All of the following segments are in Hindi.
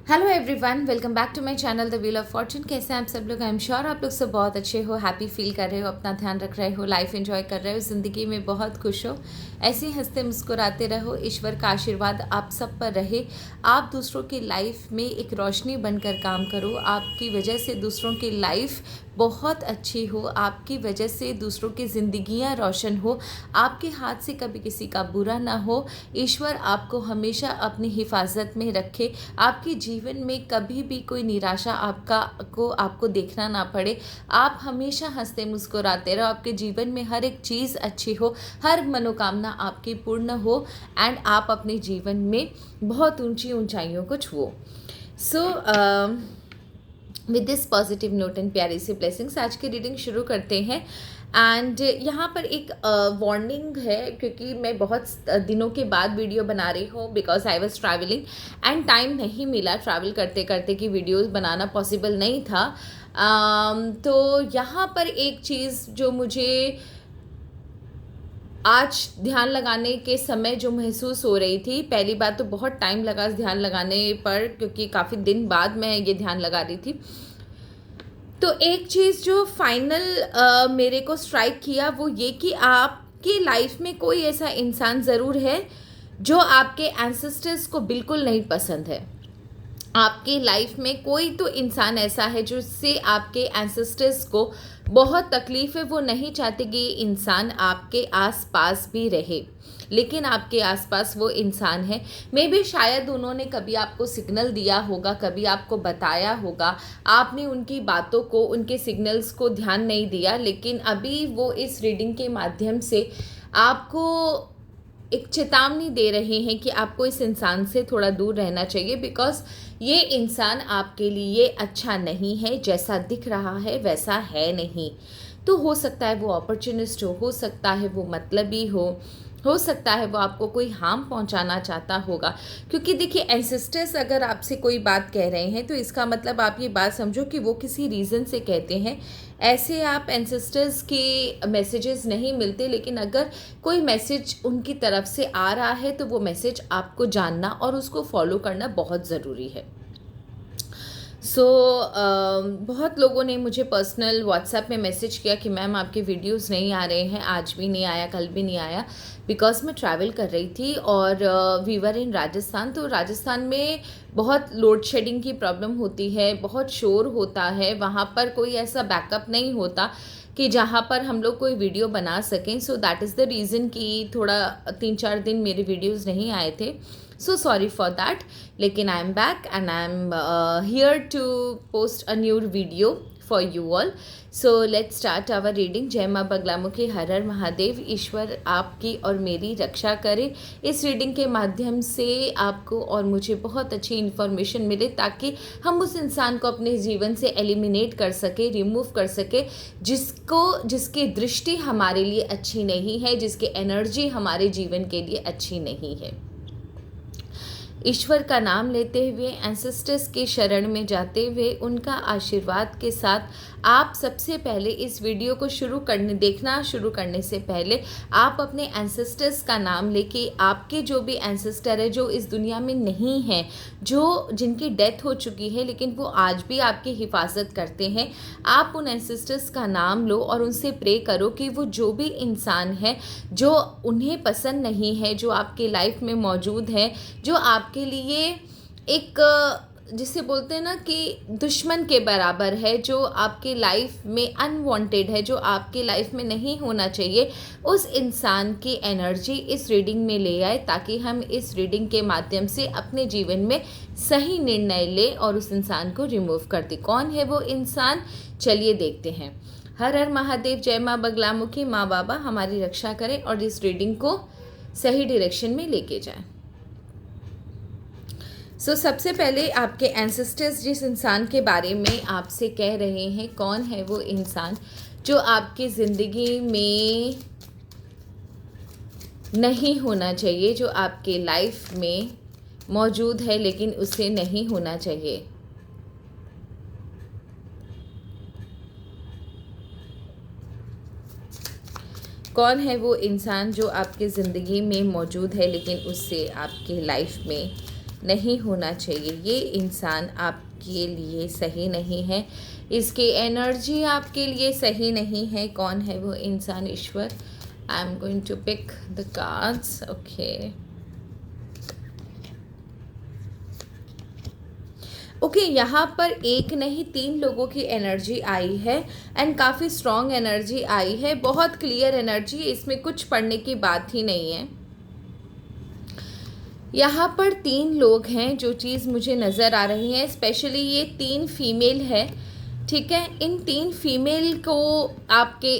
Hello everyone, welcome back to my channel the wheel of fortune. कैसे हैं आप सब लोग? आई एम श्योर आप लोग सब बहुत अच्छे हो, हैप्पी फील कर रहे हो, अपना ध्यान रख रहे हो, लाइफ एंजॉय कर रहे हो, ज़िंदगी में बहुत खुश हो। ऐसे ही हंसते मुस्कुराते रहो। ईश्वर का आशीर्वाद आप सब पर रहे। आप दूसरों की लाइफ में एक रोशनी बनकर काम करो। आपकी वजह से दूसरों की लाइफ बहुत अच्छी हो, आपकी वजह से दूसरों की ज़िंदगियां रोशन हो, आपके हाथ से कभी किसी का बुरा ना हो। ईश्वर आपको हमेशा अपनी हिफाजत में रखे। आपके जीवन में कभी भी कोई निराशा आपको देखना ना पड़े। आप हमेशा हंसते मुस्कुराते रहो। आपके जीवन में हर एक चीज़ अच्छी हो, हर मनोकामना आपकी पूर्ण हो एंड आप अपने जीवन में बहुत ऊंची ऊंचाइयों को छुओ। So with this positive note and प्यारी सी ब्लेसिंग्स आज की रीडिंग शुरू करते हैं। एंड यहाँ पर एक वार्निंग है, क्योंकि मैं बहुत दिनों के बाद वीडियो बना रही हूँ because I was travelling and time नहीं मिला ट्रैवल करते करते कि वीडियोस बनाना पॉसिबल नहीं था। तो यहाँ पर एक चीज़ जो मुझे आज ध्यान लगाने के समय जो महसूस हो रही थी, पहली बात तो बहुत टाइम लगा इस ध्यान लगाने पर, क्योंकि काफ़ी दिन बाद मैं ये ध्यान लगा रही थी। तो एक चीज़ जो फाइनल मेरे को स्ट्राइक किया वो ये कि आपकी लाइफ में कोई ऐसा इंसान ज़रूर है जो आपके एंसेस्टर्स को बिल्कुल नहीं पसंद है। आपकी लाइफ में कोई तो इंसान ऐसा है जिससे आपके एंसेस्टर्स को बहुत तकलीफ है। वो नहीं चाहते कि ये इंसान आपके आसपास भी रहे, लेकिन आपके आसपास वो इंसान है। मे बी शायद उन्होंने कभी आपको सिग्नल दिया होगा, कभी आपको बताया होगा, आपने उनकी बातों को, उनके सिग्नल्स को ध्यान नहीं दिया, लेकिन अभी वो इस रीडिंग के माध्यम से आपको एक चेतावनी दे रहे हैं कि आपको इस इंसान से थोड़ा दूर रहना चाहिए, बिकॉज ये इंसान आपके लिए अच्छा नहीं है। जैसा दिख रहा है वैसा है नहीं। तो हो सकता है वो अपॉर्चुनिस्ट हो सकता है वो मतलबी हो सकता है वो आपको कोई हार्म पहुंचाना चाहता होगा। क्योंकि देखिए, एंसेस्टर्स अगर आपसे कोई बात कह रहे हैं तो इसका मतलब आप ये बात समझो कि वो किसी रीज़न से कहते हैं। ऐसे आप एंसेस्टर्स के मैसेजेस नहीं मिलते, लेकिन अगर कोई मैसेज उनकी तरफ से आ रहा है तो वो मैसेज आपको जानना और उसको फॉलो करना बहुत ज़रूरी है। बहुत लोगों ने मुझे पर्सनल व्हाट्सएप में मैसेज किया कि मैम आपके वीडियोस नहीं आ रहे हैं, आज भी नहीं आया, कल भी नहीं आया, बिकॉज मैं ट्रैवल कर रही थी और वी वर इन राजस्थान। तो राजस्थान में बहुत लोड शेडिंग की प्रॉब्लम होती है, बहुत शोर होता है, वहाँ पर कोई ऐसा बैकअप नहीं होता कि जहाँ पर हम लोग कोई वीडियो बना सकें। So that is the reason कि थोड़ा 3-4 दिन मेरे वीडियोज़ नहीं आए थे। So sorry for that. लेकिन I am back and I am here to post a new video for you all. So let's start our reading. जय माँ बगलामुखी, हर हर महादेव। ईश्वर आपकी और मेरी रक्षा करे। इस रीडिंग के माध्यम से आपको और मुझे बहुत अच्छी इन्फॉर्मेशन मिले, ताकि हम उस इंसान को अपने जीवन से एलिमिनेट कर सके, रिमूव कर सके, जिसकी दृष्टि हमारे लिए अच्छी नहीं है, जिसकी एनर्जी हमारे जीवन के लिए अच्छी नहीं है। ईश्वर का नाम लेते हुए, एंसेस्टर्स के शरण में जाते हुए, उनका आशीर्वाद के साथ आप सबसे पहले इस वीडियो को देखना शुरू करने से पहले आप अपने एंसेस्टर्स का नाम लेके, आपके जो भी एंसेस्टर है जो इस दुनिया में नहीं हैं, जिनकी डेथ हो चुकी है लेकिन वो आज भी आपकी हिफाजत करते हैं, आप उन एंसेस्टर्स का नाम लो और उनसे प्रे करो कि वो जो भी इंसान है जो उन्हें पसंद नहीं है, जो आपकी लाइफ में मौजूद है, जो आपके लिए एक जिसे बोलते हैं ना कि दुश्मन के बराबर है, जो आपकी लाइफ में अनवांटेड है, जो आपकी लाइफ में नहीं होना चाहिए, उस इंसान की एनर्जी इस रीडिंग में ले आए, ताकि हम इस रीडिंग के माध्यम से अपने जीवन में सही निर्णय लें और उस इंसान को रिमूव कर दें। कौन है वो इंसान, चलिए देखते हैं। हर हर महादेव, जय माँ बगलामुखी, माँ बाबा हमारी रक्षा करें और इस रीडिंग को सही डायरेक्शन में लेके जाएं। सबसे पहले आपके एंसेस्टर्स जिस इंसान के बारे में आपसे कह रहे हैं, कौन है वो इंसान जो आपकी ज़िंदगी में नहीं होना चाहिए, जो आपके लाइफ में मौजूद है लेकिन उसे नहीं होना चाहिए। कौन है वो इंसान जो आपकी ज़िंदगी में मौजूद है लेकिन उससे आपके लाइफ में नहीं होना चाहिए। ये इंसान आपके लिए सही नहीं है, इसकी एनर्जी आपके लिए सही नहीं है। कौन है वो इंसान? ईश्वर। I am going to pick the cards. Okay, यहाँ पर एक नहीं 3 लोगों की एनर्जी आई है एंड काफ़ी स्ट्रॉन्ग एनर्जी आई है, बहुत क्लियर एनर्जी, इसमें कुछ पढ़ने की बात ही नहीं है। यहाँ पर 3 लोग हैं, जो चीज़ मुझे नज़र आ रही है, स्पेशली ये 3 फीमेल है, ठीक है। इन 3 फीमेल को आपके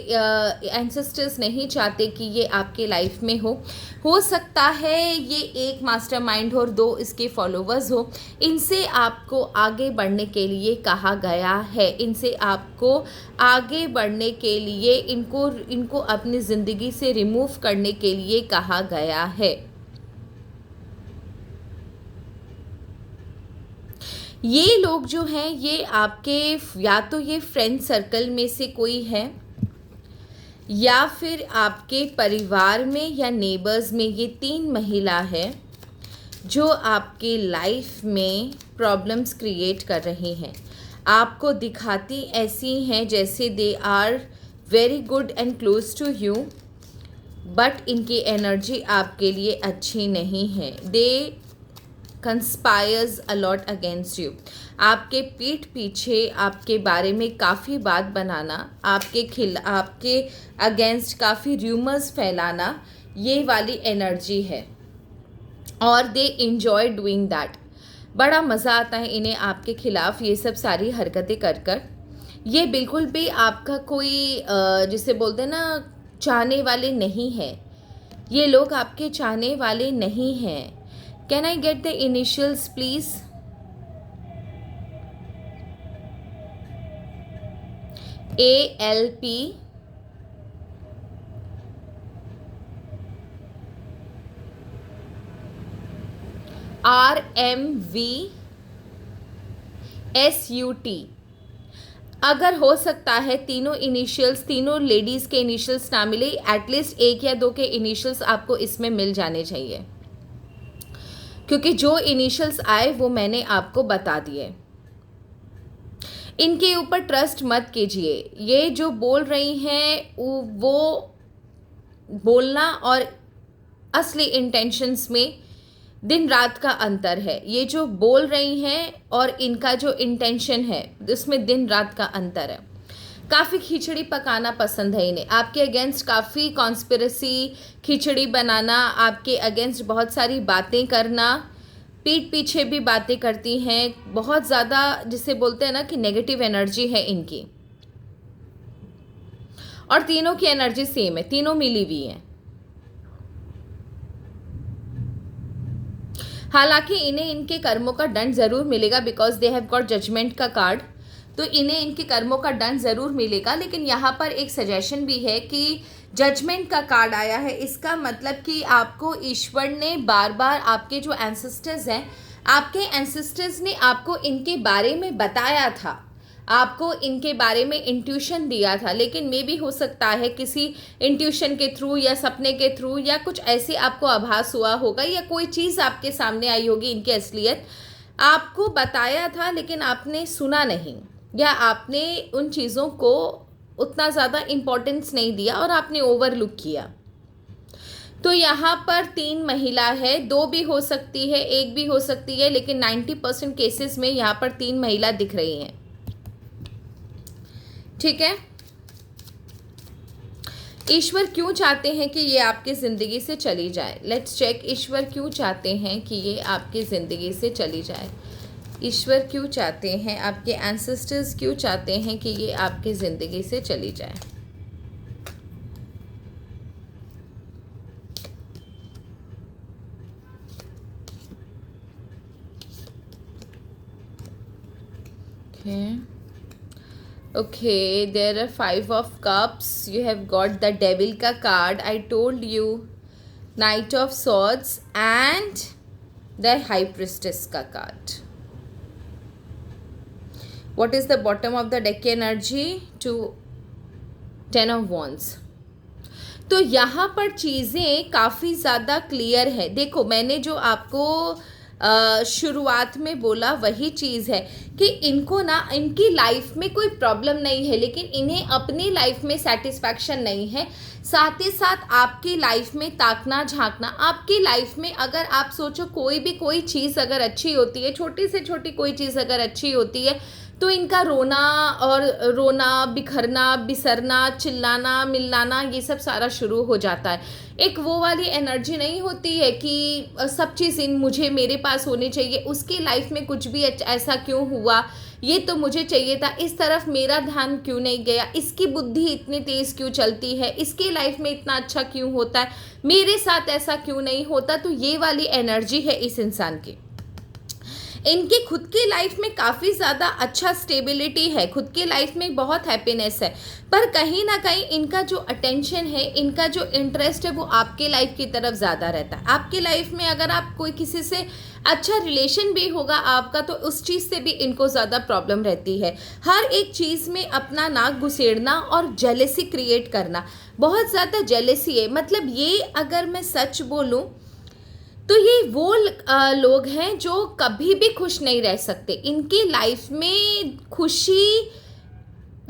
एंसेस्टर्स नहीं चाहते कि ये आपके लाइफ में हो सकता है ये एक मास्टरमाइंड हो और 2 इसके फॉलोवर्स हो। इनसे आपको आगे बढ़ने के लिए कहा गया है, इनसे आपको आगे बढ़ने के लिए इनको अपनी ज़िंदगी से रिमूव करने के लिए कहा गया है। ये लोग जो हैं ये आपके या तो ये फ्रेंड सर्कल में से कोई है, या फिर आपके परिवार में या नेबर्स में ये 3 महिला है जो आपके लाइफ में प्रॉब्लम्स क्रिएट कर रही हैं। आपको दिखाती ऐसी हैं जैसे they are very good and close to you, but इनकी एनर्जी आपके लिए अच्छी नहीं है। They conspires a lot against you. आपके पीठ पीछे आपके बारे में काफ़ी बात बनाना, आपके अगेंस्ट काफ़ी र्यूमर्स फैलाना, ये वाली एनर्जी है और दे इंजॉय डूइंग दैट। बड़ा मज़ा आता है इन्हें आपके ख़िलाफ़ ये सब सारी हरकतें कर। ये बिल्कुल भी आपका कोई जिसे बोलते हैं ना चाहने वाले नहीं है, ये लोग आपके चाहने वाले नहीं हैं। Can I get the initials please? ALP, RMV, SUT। अगर हो सकता है तीनों इनिशियल्स, तीनों लेडीज़ के इनिशियल्स ना मिले, एटलीस्ट 1 या 2 के इनिशियल्स आपको इसमें मिल जाने चाहिए, क्योंकि जो इनिशियल्स आए वो मैंने आपको बता दिए। इनके ऊपर ट्रस्ट मत कीजिए। ये जो बोल रही हैं वो बोलना और असली इंटेंशंस में दिन रात का अंतर है। ये जो बोल रही हैं और इनका जो इंटेंशन है उसमें दिन रात का अंतर है। काफ़ी खिचड़ी पकाना पसंद है इन्हें, आपके अगेंस्ट काफ़ी कॉन्स्पिरेसी, खिचड़ी बनाना, आपके अगेंस्ट बहुत सारी बातें करना, पीठ पीछे भी बातें करती हैं, बहुत ज़्यादा जिसे बोलते हैं ना कि नेगेटिव एनर्जी है इनकी। और तीनों की एनर्जी सेम है, तीनों मिली हुई हैं। हालांकि इन्हें इनके कर्मों का दंड ज़रूर मिलेगा, because they have got judgement का कार्ड, तो इन्हें इनके कर्मों का दंड ज़रूर मिलेगा। लेकिन यहाँ पर एक सजेशन भी है कि जजमेंट का कार्ड आया है, इसका मतलब कि आपको ईश्वर ने बार बार, आपके जो एंसेस्टर्स हैं, आपके एंसेस्टर्स ने आपको इनके बारे में बताया था, आपको इनके बारे में इंट्यूशन दिया था। लेकिन मे भी हो सकता है किसी इंट्यूशन के थ्रू या सपने के थ्रू या कुछ ऐसे आपको आभास हुआ होगा, या कोई चीज़ आपके सामने आई होगी, इनकी असलियत आपको बताया था लेकिन आपने सुना नहीं, या आपने उन चीज़ों को उतना ज़्यादा इम्पोर्टेंस नहीं दिया और आपने ओवरलुक किया। तो यहाँ पर 3 महिला है, 2 भी हो सकती है, 1 भी हो सकती है, लेकिन 90% केसेस में यहाँ पर 3 महिला दिख रही हैं, ठीक है। ईश्वर क्यों चाहते हैं कि ये आपकी ज़िंदगी से चली जाए? लेट्स चेक, ईश्वर क्यों चाहते हैं कि ये आपकी ज़िंदगी से चली जाए? ईश्वर क्यों चाहते हैं, आपके एंसेस्टर्स क्यों चाहते हैं कि ये आपकी ज़िंदगी से चली जाए? Okay, there are 5 of cups. You have got the devil का card. I told you, Knight of Swords and the High Priestess का card. What is the bottom of the deck energy? to 10 of Wands. तो यहाँ पर चीज़ें काफ़ी ज़्यादा क्लियर है। देखो, मैंने जो आपको शुरुआत में बोला वही चीज़ है कि इनको ना इनकी लाइफ में कोई प्रॉब्लम नहीं है, लेकिन इन्हें अपनी लाइफ में सेटिस्फैक्शन नहीं है। साथ ही साथ आपकी लाइफ में ताकना झांकना, आपकी लाइफ में अगर आप सोचो कोई चीज़ अगर अच्छी होती है, छोटी से छोटी कोई चीज़ अगर अच्छी होती है, तो इनका रोना बिखरना बिसरना चिल्लाना मिलाना ये सब सारा शुरू हो जाता है। एक वो वाली एनर्जी नहीं होती है कि सब चीज़ मुझे मेरे पास होनी चाहिए, उसकी लाइफ में कुछ भी ऐसा क्यों हुआ, ये तो मुझे चाहिए था, इस तरफ मेरा ध्यान क्यों नहीं गया, इसकी बुद्धि इतनी तेज़ क्यों चलती है, इसकी लाइफ में इतना अच्छा क्यों होता है, मेरे साथ ऐसा क्यों नहीं होता। तो ये वाली एनर्जी है इस इंसान की। इनकी खुद की लाइफ में काफ़ी ज़्यादा अच्छा स्टेबिलिटी है, खुद की लाइफ में बहुत हैप्पीनेस है, पर कहीं ना कहीं इनका जो अटेंशन है, इनका जो इंटरेस्ट है वो आपके लाइफ की तरफ ज़्यादा रहता है। आपकी लाइफ में अगर आप कोई किसी से अच्छा रिलेशन भी होगा आपका, तो उस चीज़ से भी इनको ज़्यादा प्रॉब्लम रहती है। हर एक चीज़ में अपना नाक घुसेड़ना और जेलेसी क्रिएट करना, बहुत ज़्यादा जेलेसी है। मतलब ये अगर मैं सच बोलूँ तो ये वो लोग हैं जो कभी भी खुश नहीं रह सकते। इनकी लाइफ में खुशी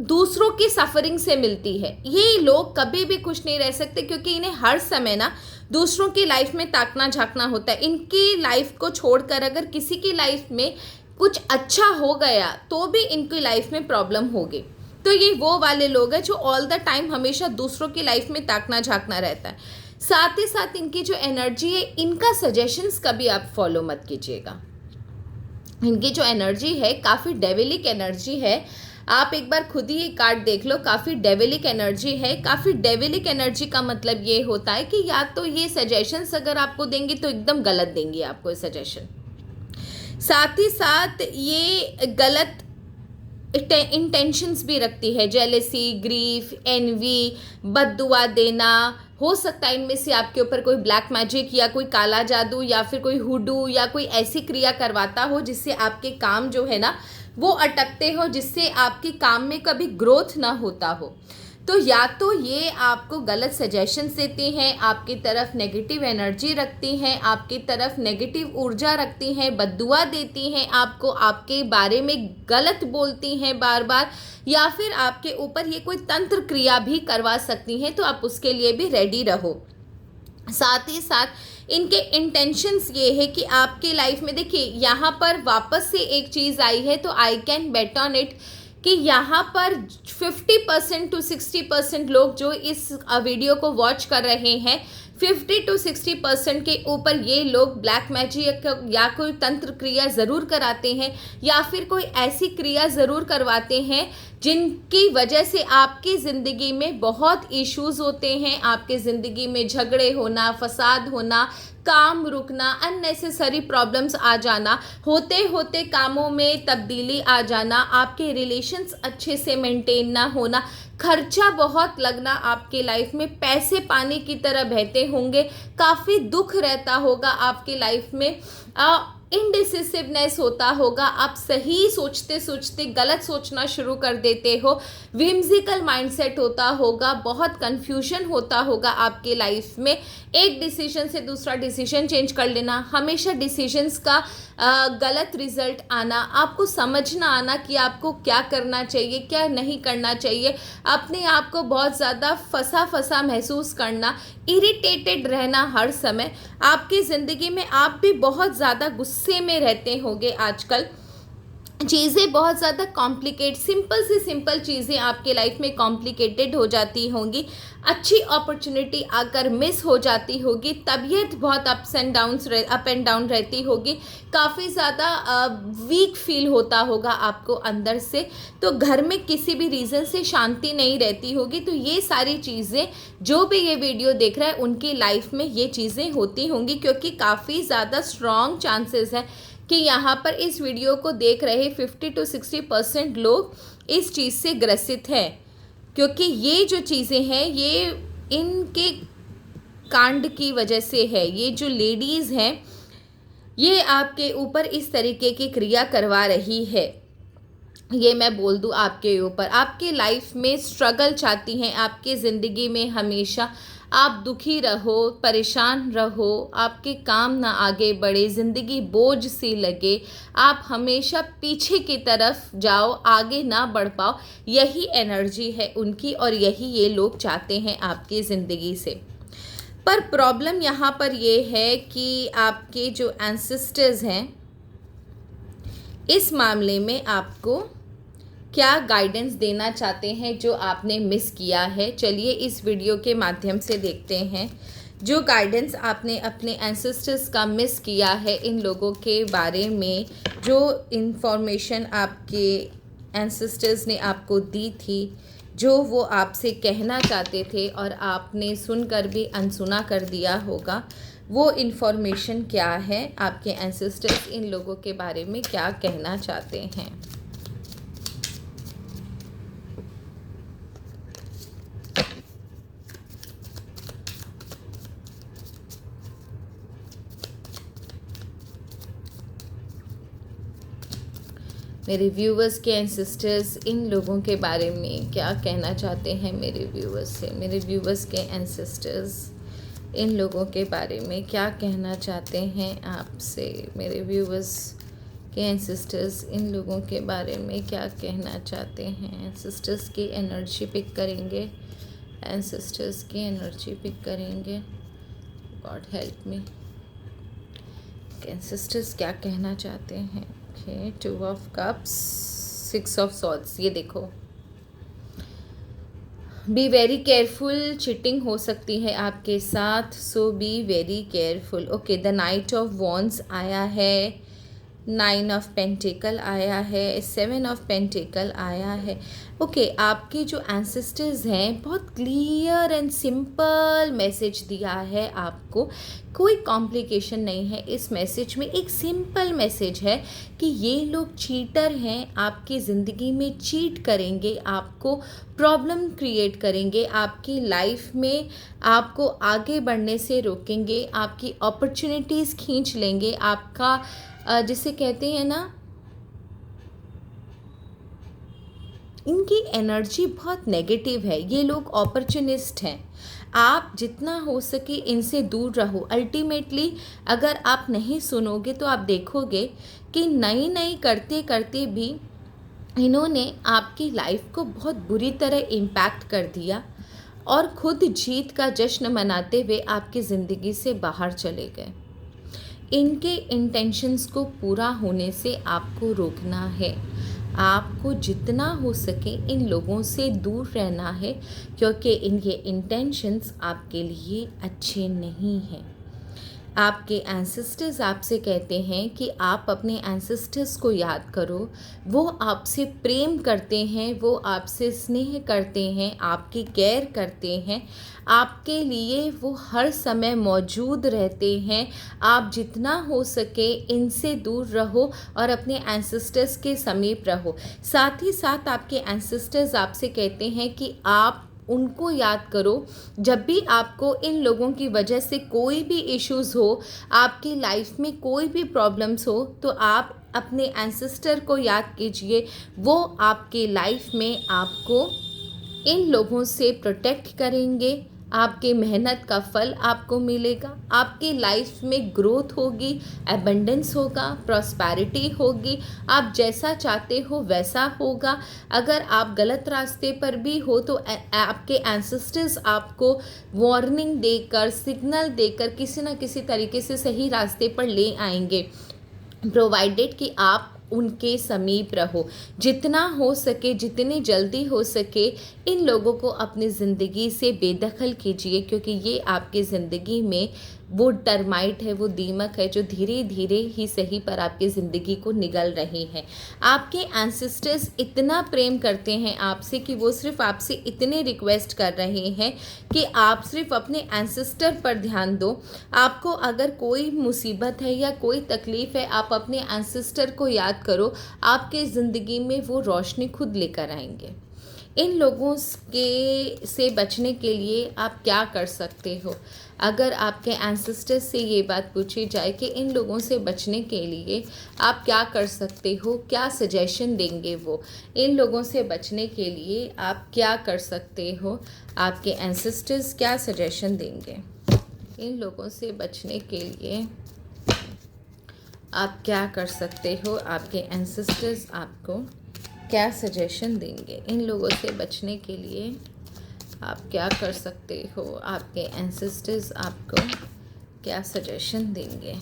दूसरों की सफरिंग से मिलती है। ये लोग कभी भी खुश नहीं रह सकते, क्योंकि इन्हें हर समय ना दूसरों की लाइफ में ताकना झांकना होता है। इनकी लाइफ को छोड़कर अगर किसी की लाइफ में कुछ अच्छा हो गया तो भी इनकी लाइफ में प्रॉब्लम होगी। तो ये वो वाले लोग हैं जो ऑल द टाइम हमेशा दूसरों की लाइफ में ताकना झांकना रहता है। साथ ही साथ इनकी जो एनर्जी है, इनका सजेशंस कभी आप फॉलो मत कीजिएगा। इनकी जो एनर्जी है काफ़ी डेविलिक एनर्जी है। आप एक बार खुद ही ये कार्ड देख लो, काफ़ी डेविलिक एनर्जी है। काफ़ी डेविलिक एनर्जी का मतलब ये होता है कि या तो ये सजेशंस अगर आपको देंगी तो एकदम गलत देंगी आपको ये सजेशन। साथ ही साथ ये गलत इंटेंशंस भी रखती है, जेलेसी, ग्रीफ, एनवी, बद्दुआ देना। हो सकता है इनमें से आपके ऊपर कोई ब्लैक मैजिक या कोई काला जादू या फिर कोई हुडू या कोई ऐसी क्रिया करवाता हो जिससे आपके काम जो है ना वो अटकते हो, जिससे आपके काम में कभी ग्रोथ ना होता हो। तो या तो ये आपको गलत सजेशंस देती हैं, आपकी तरफ नेगेटिव एनर्जी रखती हैं, आपकी तरफ नेगेटिव ऊर्जा रखती हैं, बद्दुआ देती हैं आपको, आपके बारे में गलत बोलती हैं बार बार, या फिर आपके ऊपर ये कोई तंत्र क्रिया भी करवा सकती हैं। तो आप उसके लिए भी रेडी रहो। साथ ही साथ इनके इंटेंशंस ये है कि आपकी लाइफ में, देखिए यहाँ पर वापस से एक चीज़ आई है, तो I can bet on it कि यहाँ पर 50% to 60% लोग जो इस वीडियो को वॉच कर रहे हैं, 50 to 60% के ऊपर ये लोग ब्लैक मैजिक या कोई तंत्र क्रिया ज़रूर कराते हैं, या फिर कोई ऐसी क्रिया ज़रूर करवाते हैं जिनकी वजह से आपकी ज़िंदगी में बहुत इश्यूज़ होते हैं। आपके ज़िंदगी में झगड़े होना, फसाद होना, काम रुकना, अननेसेसरी प्रॉब्लम्स आ जाना, होते होते कामों में तब्दीली आ जाना, आपके रिलेशंस अच्छे से मेंटेन ना होना, खर्चा बहुत लगना, आपके लाइफ में पैसे पानी की तरह बहते होंगे, काफ़ी दुख रहता होगा आपकी लाइफ में, इनडिसिसिवनेस होता होगा, आप सही सोचते सोचते गलत सोचना शुरू कर देते हो, विम्सिकल माइंडसेट होता होगा, बहुत कन्फ्यूजन होता होगा आपके लाइफ में, एक डिसीजन से दूसरा डिसीजन चेंज कर लेना, हमेशा डिसीजंस का गलत रिजल्ट आना, आपको समझना आना कि आपको क्या करना चाहिए क्या नहीं करना चाहिए, अपने आप को बहुत ज़्यादा फंसा महसूस करना, इरिटेटेड रहना हर समय। आपकी ज़िंदगी में आप भी बहुत ज़्यादा गुस्से में रहते होंगे आजकल, चीज़ें बहुत ज़्यादा कॉम्प्लिकेट, सिंपल से सिंपल चीज़ें आपके लाइफ में कॉम्प्लिकेटेड हो जाती होंगी, अच्छी अपॉर्चुनिटी आकर मिस हो जाती होगी, तबीयत बहुत अप एंड डाउन रहती होगी, काफ़ी ज़्यादा वीक फील होता होगा आपको अंदर से, तो घर में किसी भी रीज़न से शांति नहीं रहती होगी। तो ये सारी चीज़ें जो भी ये वीडियो देख रहा है उनकी लाइफ में ये चीज़ें होती होंगी, क्योंकि काफ़ी ज़्यादा स्ट्रॉन्ग चांसेस है कि यहाँ पर इस वीडियो को देख रहे 50 to 60% लोग इस चीज़ से ग्रसित हैं, क्योंकि ये जो चीज़ें हैं ये इनके कांड की वजह से है। ये जो लेडीज़ हैं ये आपके ऊपर इस तरीके की क्रिया करवा रही है, ये मैं बोल दूँ आपके ऊपर, आपके लाइफ में स्ट्रगल चाहती हैं, आपके ज़िंदगी में हमेशा आप दुखी रहो, परेशान रहो, आपके काम ना आगे बढ़े, ज़िंदगी बोझ सी लगे, आप हमेशा पीछे की तरफ जाओ, आगे ना बढ़ पाओ, यही एनर्जी है उनकी और यही ये लोग चाहते हैं आपकी ज़िंदगी से। पर प्रॉब्लम यहाँ पर ये है कि आपके जो एंसेस्टर्स हैं इस मामले में आपको क्या गाइडेंस देना चाहते हैं जो आपने मिस किया है। चलिए इस वीडियो के माध्यम से देखते हैं जो गाइडेंस आपने अपने एंसेस्टर्स का मिस किया है, इन लोगों के बारे में जो इन्फॉर्मेशन आपके एंसेस्टर्स ने आपको दी थी, जो वो आपसे कहना चाहते थे और आपने सुनकर भी अनसुना कर दिया होगा, वो इन्फॉर्मेशन क्या है, आपके एंसेस्टर्स इन लोगों के बारे में क्या कहना चाहते हैं। मेरे व्यूवर्स के एंसेस्टर्स इन लोगों के बारे में क्या कहना चाहते हैं मेरे व्यूवर्स से। मेरे व्यूवर्स के एंसेस्टर्स इन लोगों के बारे में क्या कहना चाहते हैं आपसे। मेरे व्यूवर्स के एंसेस्टर्स इन लोगों के बारे में क्या कहना चाहते हैं। एंसेस्टर्स की एनर्जी पिक करेंगे, एंसेस्टर्स की एनर्जी पिक करेंगे। गॉड हेल्प मी, एंसेस्टर्स क्या कहना चाहते हैं। Okay, 2 of cups, 6 of swords. ये देखो, बी वेरी केयरफुल, चीटिंग हो सकती है आपके साथ, so be very careful. Okay, the knight of wands आया है, 9 ऑफ पेंटिकल आया है, 7 ऑफ पेंटिकल आया है। ओके, आपके जो एंसेस्टर्स हैं बहुत क्लियर एंड सिंपल मैसेज दिया है आपको, कोई कॉम्प्लिकेशन नहीं है इस मैसेज में। एक सिंपल मैसेज है कि ये लोग चीटर हैं, आपकी ज़िंदगी में चीट करेंगे, आपको प्रॉब्लम क्रिएट करेंगे, आपकी लाइफ में आपको आगे बढ़ने से रोकेंगे, आपकी अपॉर्चुनिटीज़ खींच लेंगे, आपका जिसे कहते हैं ना, इनकी एनर्जी बहुत नेगेटिव है। ये लोग अपॉर्चुनिस्ट हैं, आप जितना हो सके इनसे दूर रहो। अल्टीमेटली अगर आप नहीं सुनोगे तो आप देखोगे कि नई करते करते भी इन्होंने आपकी लाइफ को बहुत बुरी तरह इम्पैक्ट कर दिया और ख़ुद जीत का जश्न मनाते हुए आपकी ज़िंदगी से बाहर चले गए। इनके इंटेंशंस को पूरा होने से आपको रोकना है, आपको जितना हो सके इन लोगों से दूर रहना है, क्योंकि इनके इंटेंशंस आपके लिए अच्छे नहीं हैं। आपके एंसेस्टर्स आपसे कहते हैं कि आप अपने एंसेस्टर्स को याद करो, वो आपसे प्रेम करते हैं, वो आपसे स्नेह करते हैं, आपकी केयर करते हैं, आपके लिए वो हर समय मौजूद रहते हैं। आप जितना हो सके इनसे दूर रहो और अपने एंसेस्टर्स के समीप रहो। साथ ही साथ आपके एंसेस्टर्स आपसे कहते हैं कि आप उनको याद करो जब भी आपको इन लोगों की वजह से कोई भी इश्यूज़ हो, आपकी लाइफ में कोई भी प्रॉब्लम्स हो, तो आप अपने एंसेस्टर को याद कीजिए। वो आपके लाइफ में आपको इन लोगों से प्रोटेक्ट करेंगे, आपके मेहनत का फल आपको मिलेगा, आपकी लाइफ में ग्रोथ होगी, एबंडेंस होगा, प्रॉस्पेरिटी होगी, आप जैसा चाहते हो वैसा होगा। अगर आप गलत रास्ते पर भी हो तो आपके एंसेस्टर्स आपको वार्निंग देकर, सिग्नल देकर किसी न किसी तरीके से सही रास्ते पर ले आएंगे, प्रोवाइडेड कि आप उनके समीप रहो। जितना हो सके, जितनी जल्दी हो सके इन लोगों को अपनी ज़िंदगी से बेदखल कीजिए, क्योंकि ये आपकी ज़िंदगी में वो टर्माइट है, वो दीमक है जो धीरे धीरे ही सही पर आपकी ज़िंदगी को निगल रही है। आपके एंसेस्टर्स इतना प्रेम करते हैं आपसे कि वो सिर्फ आपसे इतने रिक्वेस्ट कर रहे हैं कि आप सिर्फ अपने एंसेस्टर पर ध्यान दो। आपको अगर कोई मुसीबत है या कोई तकलीफ़ है, आप अपने एंसेस्टर को याद करो, आपके ज़िंदगी में वो रोशनी खुद लेकर आएंगे। इन लोगों के से बचने के लिए आप क्या कर सकते हो? अगर आपके एंसेस्टर्स से ये बात पूछी जाए कि इन लोगों से बचने के लिए आप क्या कर सकते हो, क्या सजेशन देंगे वो? इन लोगों से बचने के लिए आप क्या कर सकते हो? आपके एंसेस्टर्स क्या सजेशन देंगे? इन लोगों से बचने के लिए आप क्या कर सकते हो? आपके एंसेस्टर्स आपको क्या सजेशन देंगे? इन लोगों से बचने के लिए आप क्या कर सकते हो? आपके एंसेस्टर्स आपको क्या सजेशन देंगे?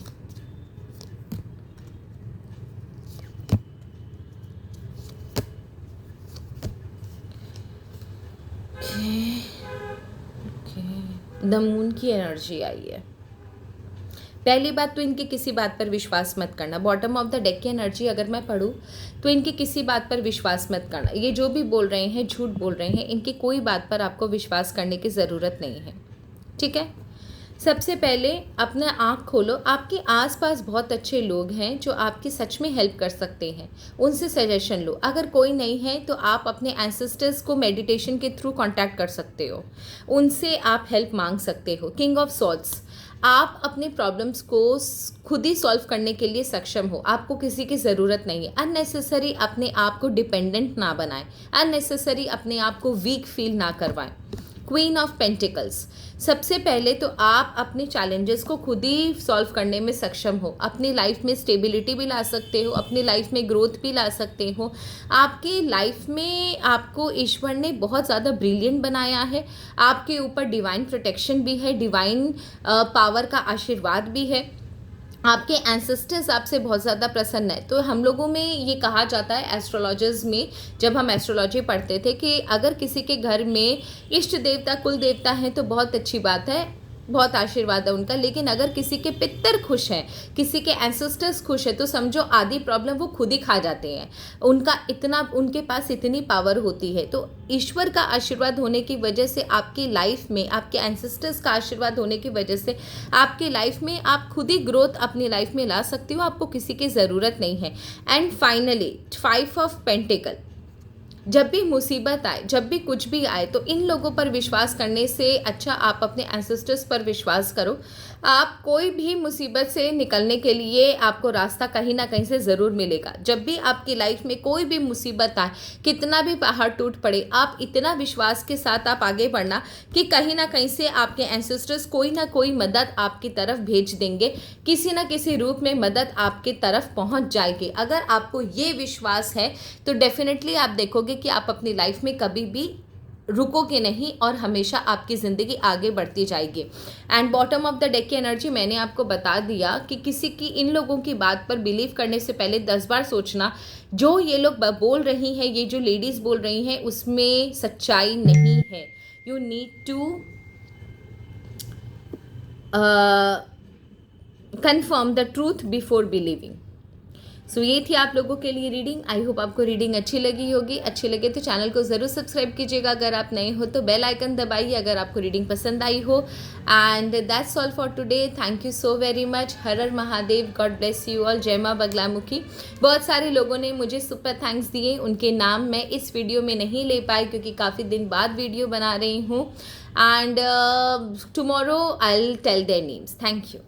द मून की एनर्जी आई है। पहली बात तो इनकी किसी बात पर विश्वास मत करना। बॉटम ऑफ द डेक की एनर्जी अगर मैं पढ़ूँ तो इनकी किसी बात पर विश्वास मत करना। ये जो भी बोल रहे हैं, झूठ बोल रहे हैं, इनकी कोई बात पर आपको विश्वास करने की ज़रूरत नहीं है, ठीक है? सबसे पहले अपना आँख खोलो। आपके आसपास बहुत अच्छे लोग हैं जो आपकी सच में हेल्प कर सकते हैं, उनसे सजेशन लो। अगर कोई नहीं है तो आप अपने एंसेस्टर्स को मेडिटेशन के थ्रू कांटेक्ट कर सकते हो, उनसे आप हेल्प मांग सकते हो। किंग ऑफ सॉर्ड्स, आप अपने प्रॉब्लम्स को खुद ही सॉल्व करने के लिए सक्षम हो, आपको किसी की ज़रूरत नहीं है। अननेसेसरी अपने आप को डिपेंडेंट ना बनाएं, अननेसेसरी अपने आप को वीक फील ना करवाएं। क्वीन ऑफ पेंटिकल्स, सबसे पहले तो आप अपने चैलेंजेस को खुद ही सॉल्व करने में सक्षम हो, अपनी लाइफ में स्टेबिलिटी भी ला सकते हो, अपनी लाइफ में ग्रोथ भी ला सकते हो। आपकी लाइफ में आपको ईश्वर ने बहुत ज़्यादा ब्रिलियंट बनाया है, आपके ऊपर डिवाइन प्रोटेक्शन भी है, डिवाइन पावर का आशीर्वाद भी है, आपके एंसेस्टर्स आपसे बहुत ज़्यादा प्रसन्न है। तो हम लोगों में ये कहा जाता है एस्ट्रोलॉजर्स में, जब हम एस्ट्रोलॉजी पढ़ते थे, कि अगर किसी के घर में इष्ट देवता कुल देवता हैं तो बहुत अच्छी बात है, बहुत आशीर्वाद है उनका। लेकिन अगर किसी के पितर खुश हैं, किसी के एंसेस्टर्स खुश है, तो समझो आधी प्रॉब्लम वो खुद ही खा जाते हैं। उनके पास इतनी पावर होती है। तो ईश्वर का आशीर्वाद होने की वजह से आपकी लाइफ में, आपके एंसेस्टर्स का आशीर्वाद होने की वजह से आपकी लाइफ में आप खुद ही ग्रोथ अपनी लाइफ में ला सकते हो, आपको किसी की ज़रूरत नहीं है। एंड फाइनली 5 ऑफ पेंटिकल, जब भी मुसीबत आए, जब भी कुछ भी आए, तो इन लोगों पर विश्वास करने से अच्छा आप अपने एंसेस्टर्स पर विश्वास करो। आप कोई भी मुसीबत से निकलने के लिए आपको रास्ता कहीं ना कहीं से ज़रूर मिलेगा। जब भी आपकी लाइफ में कोई भी मुसीबत आए, कितना भी पहाड़ टूट पड़े, आप इतना विश्वास के साथ आप आगे बढ़ना कि कहीं ना कहीं से आपके एंसेस्टर्स कोई ना कोई मदद आपकी तरफ भेज देंगे, किसी ना किसी रूप में मदद आपकी तरफ पहुंच जाएगी। अगर आपको ये विश्वास है तो डेफिनेटली आप देखोगे कि आप अपनी लाइफ में कभी भी रुकोगे नहीं और हमेशा आपकी ज़िंदगी आगे बढ़ती जाएगी। And bottom of the deck की एनर्जी मैंने आपको बता दिया कि किसी की, इन लोगों की बात पर बिलीव करने से पहले 10 बार सोचना। जो ये लोग बोल रही हैं, ये जो लेडीज़ बोल रही हैं, उसमें सच्चाई नहीं है। You need to confirm the truth before believing. So ये थी आप लोगों के लिए रीडिंग। आई होप आपको रीडिंग अच्छी लगी होगी। अच्छी लगे तो चैनल को ज़रूर सब्सक्राइब कीजिएगा। अगर आप नए हो तो बेल आइकन दबाइए अगर आपको रीडिंग पसंद आई हो। And that's all for today. Thank you so very much. Her her Mahadev. God bless you all. जय माँ बगलामुखी। बहुत सारे लोगों ने मुझे सुपर थैंक्स दिए, उनके नाम मैं इस वीडियो में नहीं ले पाई क्योंकि काफ़ी दिन बाद वीडियो बना रही हूँ। And tomorrow I will tell their names. Thank you.